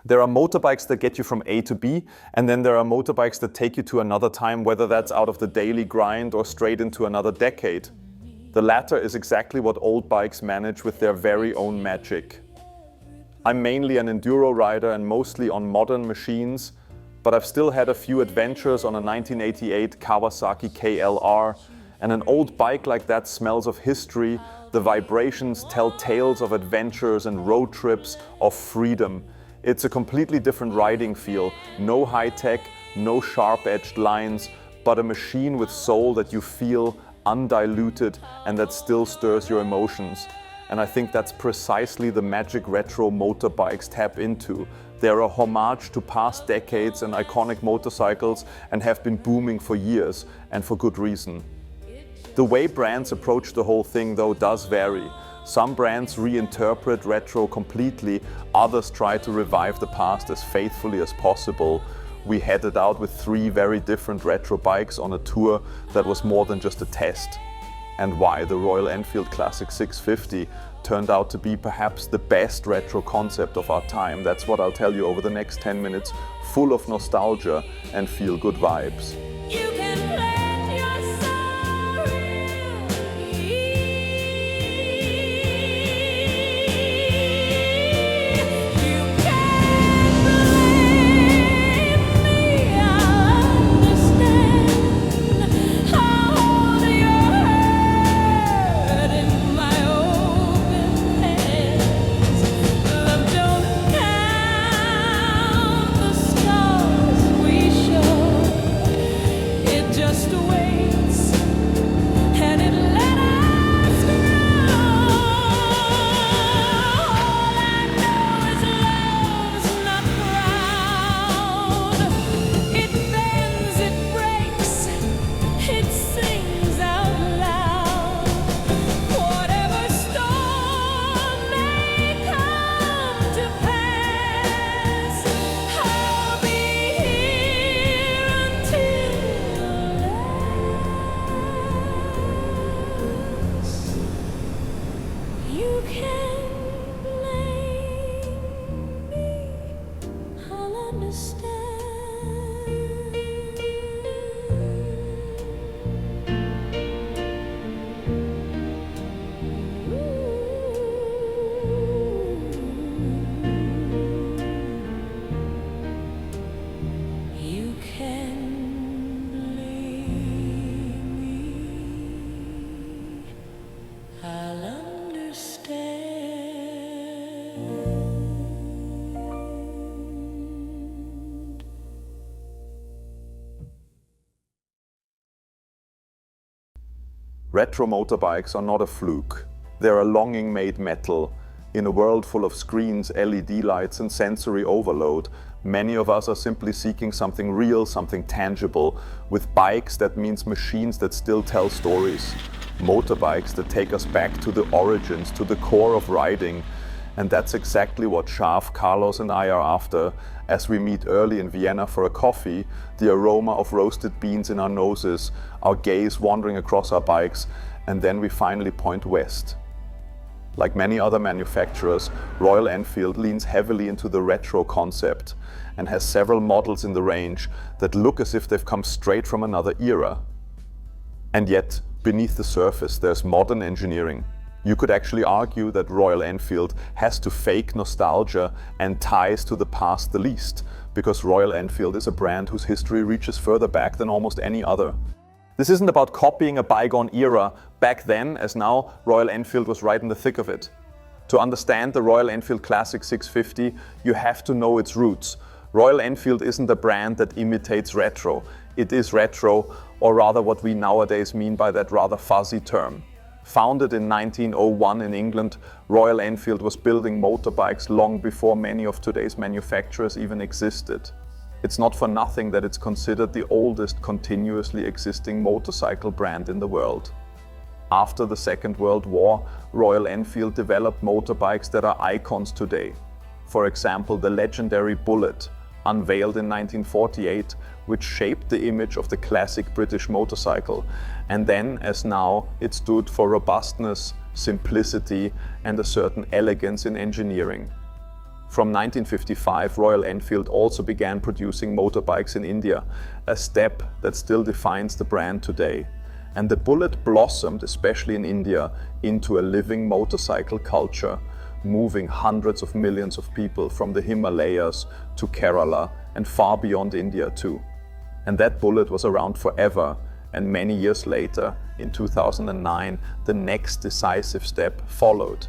There are motorbikes that get you from A to B, and then there are motorbikes that take you to another time, whether that's out of the daily grind or straight into another decade. The latter is exactly what old bikes manage with their very own magic. I'm mainly an enduro rider and mostly on modern machines, but I've still had a few adventures on a 1988 Kawasaki KLR, and an old bike like that smells of history. The vibrations tell tales of adventures and road trips, of freedom. It's a completely different riding feel, no high tech, no sharp-edged lines, but a machine with soul that you feel undiluted and that still stirs your emotions. And I think that's precisely the magic retro motorbikes tap into. They're a homage to past decades and iconic motorcycles and have been booming for years, and for good reason. The way brands approach the whole thing though does vary. Some brands reinterpret retro completely, others try to revive the past as faithfully as possible. We headed out with 3 very different retro bikes on a tour that was more than just a test. And why the Royal Enfield Classic 650 turned out to be perhaps the best retro concept of our time. That's what I'll tell you over the next 10 minutes, full of nostalgia and feel-good vibes. Retro motorbikes are not a fluke. They're a longing made metal. In a world full of screens, LED lights and sensory overload, many of us are simply seeking something real, something tangible. With bikes, that means machines that still tell stories. Motorbikes that take us back to the origins, to the core of riding. And that's exactly what Shaf, Carlos and I are after. As we meet early in Vienna for a coffee, the aroma of roasted beans in our noses, our gaze wandering across our bikes, and then we finally point west. Like many other manufacturers, Royal Enfield leans heavily into the retro concept and has several models in the range that look as if they've come straight from another era. And yet, beneath the surface, there's modern engineering. You could actually argue that Royal Enfield has to fake nostalgia and ties to the past the least, because Royal Enfield is a brand whose history reaches further back than almost any other. This isn't about copying a bygone era. Back then, as now, Royal Enfield was right in the thick of it. To understand the Royal Enfield Classic 650, you have to know its roots. Royal Enfield isn't a brand that imitates retro. It is retro, or rather what we nowadays mean by that rather fuzzy term. Founded in 1901 in England, Royal Enfield was building motorbikes long before many of today's manufacturers even existed. It's not for nothing that it's considered the oldest continuously existing motorcycle brand in the world. After the Second World War, Royal Enfield developed motorbikes that are icons today. For example, the legendary Bullet, unveiled in 1948, which shaped the image of the classic British motorcycle. And then, as now, it stood for robustness, simplicity, and a certain elegance in engineering. From 1955, Royal Enfield also began producing motorbikes in India, a step that still defines the brand today. And the Bullet blossomed, especially in India, into a living motorcycle culture, moving hundreds of millions of people from the Himalayas to Kerala and far beyond India too. And that Bullet was around forever, and many years later, in 2009, the next decisive step followed.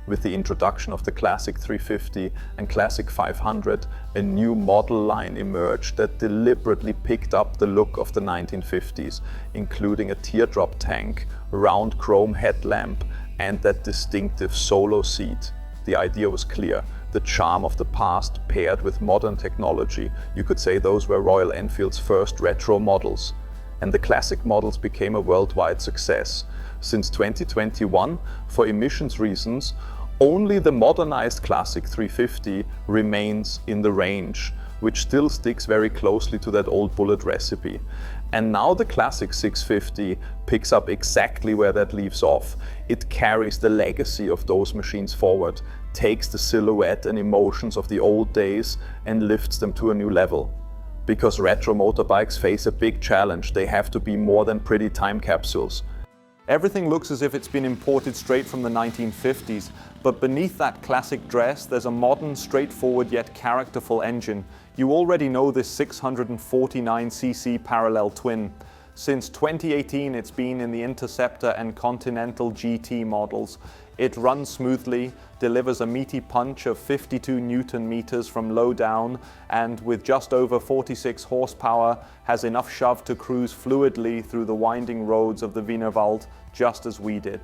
With the introduction of the Classic 350 and Classic 500, a new model line emerged that deliberately picked up the look of the 1950s, including a teardrop tank, round chrome headlamp, and that distinctive solo seat. The idea was clear: the charm of the past paired with modern technology. You could say those were Royal Enfield's first retro models. And the classic models became a worldwide success. Since 2021, for emissions reasons, only the modernized Classic 350 remains in the range, which still sticks very closely to that old Bullet recipe. And now the Classic 650 picks up exactly where that leaves off. It carries the legacy of those machines forward, takes the silhouette and emotions of the old days and lifts them to a new level. Because retro motorbikes face a big challenge: they have to be more than pretty time capsules. Everything looks as if it's been imported straight from the 1950s, but beneath that classic dress there's a modern, straightforward yet characterful engine. You already know this 649cc parallel twin. Since 2018 it's been in the Interceptor and Continental GT models. It runs smoothly, delivers a meaty punch of 52 Newton meters from low down, and with just over 46 horsepower has enough shove to cruise fluidly through the winding roads of the Wienerwald, just as we did.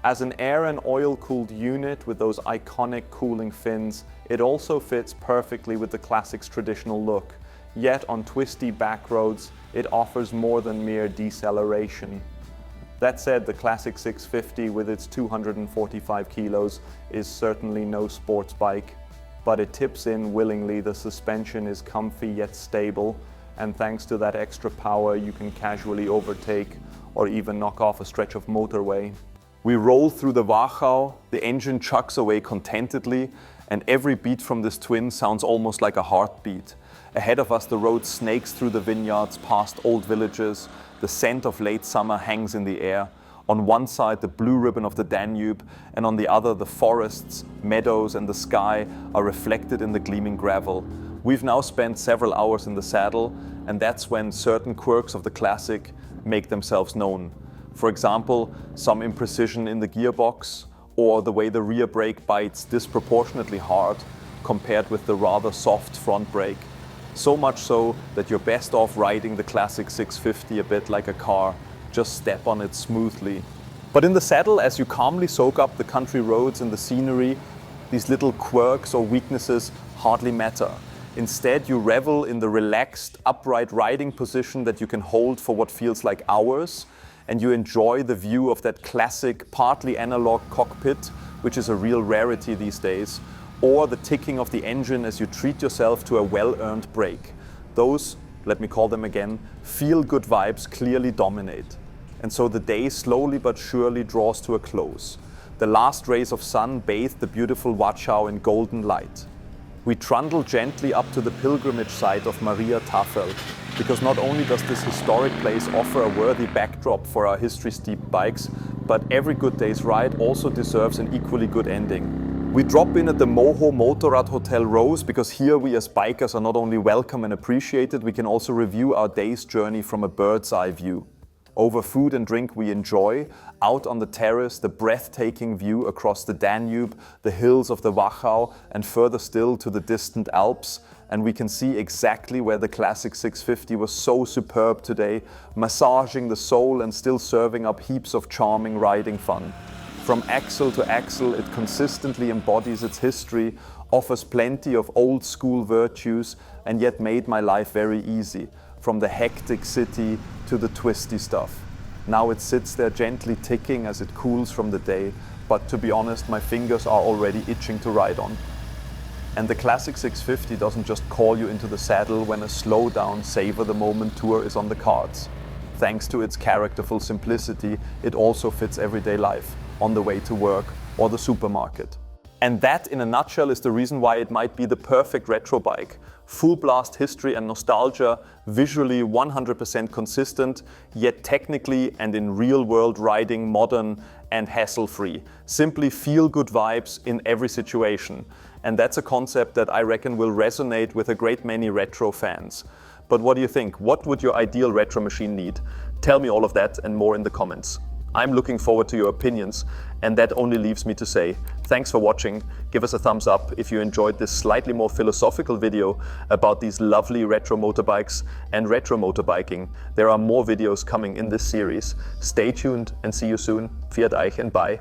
As an air and oil-cooled unit with those iconic cooling fins, it also fits perfectly with the Classic's traditional look. Yet on twisty back roads, it offers more than mere deceleration. That said, the Classic 650 with its 245 kilos is certainly no sports bike, but it tips in willingly. The suspension is comfy yet stable, and thanks to that extra power you can casually overtake or even knock off a stretch of motorway. We roll through the Wachau, the engine chugs away contentedly, and every beat from this twin sounds almost like a heartbeat. Ahead of us the road snakes through the vineyards past old villages. The scent of late summer hangs in the air. On one side the blue ribbon of the Danube, and on the other the forests, meadows and the sky are reflected in the gleaming gravel. We've now spent several hours in the saddle, and that's when certain quirks of the Classic make themselves known. For example, some imprecision in the gearbox, or the way the rear brake bites disproportionately hard compared with the rather soft front brake. So much so that you're best off riding the Classic 650 a bit like a car. Just step on it smoothly. But in the saddle, as you calmly soak up the country roads and the scenery, these little quirks or weaknesses hardly matter. Instead, you revel in the relaxed, upright riding position that you can hold for what feels like hours, and you enjoy the view of that classic, partly analog cockpit, which is a real rarity these days, or the ticking of the engine as you treat yourself to a well-earned break. Those, let me call them again, feel-good vibes clearly dominate. And so the day slowly but surely draws to a close. The last rays of sun bathe the beautiful Wachau in golden light. We trundle gently up to the pilgrimage site of Maria Tafel, because not only does this historic place offer a worthy backdrop for our history-steeped bikes, but every good day's ride also deserves an equally good ending. We drop in at the Moho Motorrad Hotel Rose, because here we as bikers are not only welcome and appreciated, we can also review our day's journey from a bird's eye view. Over food and drink we enjoy, out on the terrace, the breathtaking view across the Danube, the hills of the Wachau, and further still to the distant Alps. And we can see exactly where the Classic 650 was so superb today, massaging the soul and still serving up heaps of charming riding fun. From axle to axle, it consistently embodies its history, offers plenty of old school virtues, and yet made my life very easy. From the hectic city to the twisty stuff. Now it sits there gently ticking as it cools from the day, but to be honest, my fingers are already itching to ride on. And the Classic 650 doesn't just call you into the saddle when a slow down, savor the moment tour is on the cards. Thanks to its characterful simplicity, it also fits everyday life, on the way to work or the supermarket. And that, in a nutshell, is the reason why it might be the perfect retro bike. Full blast history and nostalgia, visually 100% consistent, yet technically and in real world riding modern and hassle-free. Simply feel good vibes in every situation. And that's a concept that I reckon will resonate with a great many retro fans. But what do you think? What would your ideal retro machine need? Tell me all of that and more in the comments. I'm looking forward to your opinions, and that only leaves me to say thanks for watching. Give us a thumbs up if you enjoyed this slightly more philosophical video about these lovely retro motorbikes and retro motorbiking. There are more videos coming in this series. Stay tuned and see you soon. Viert euch and bye.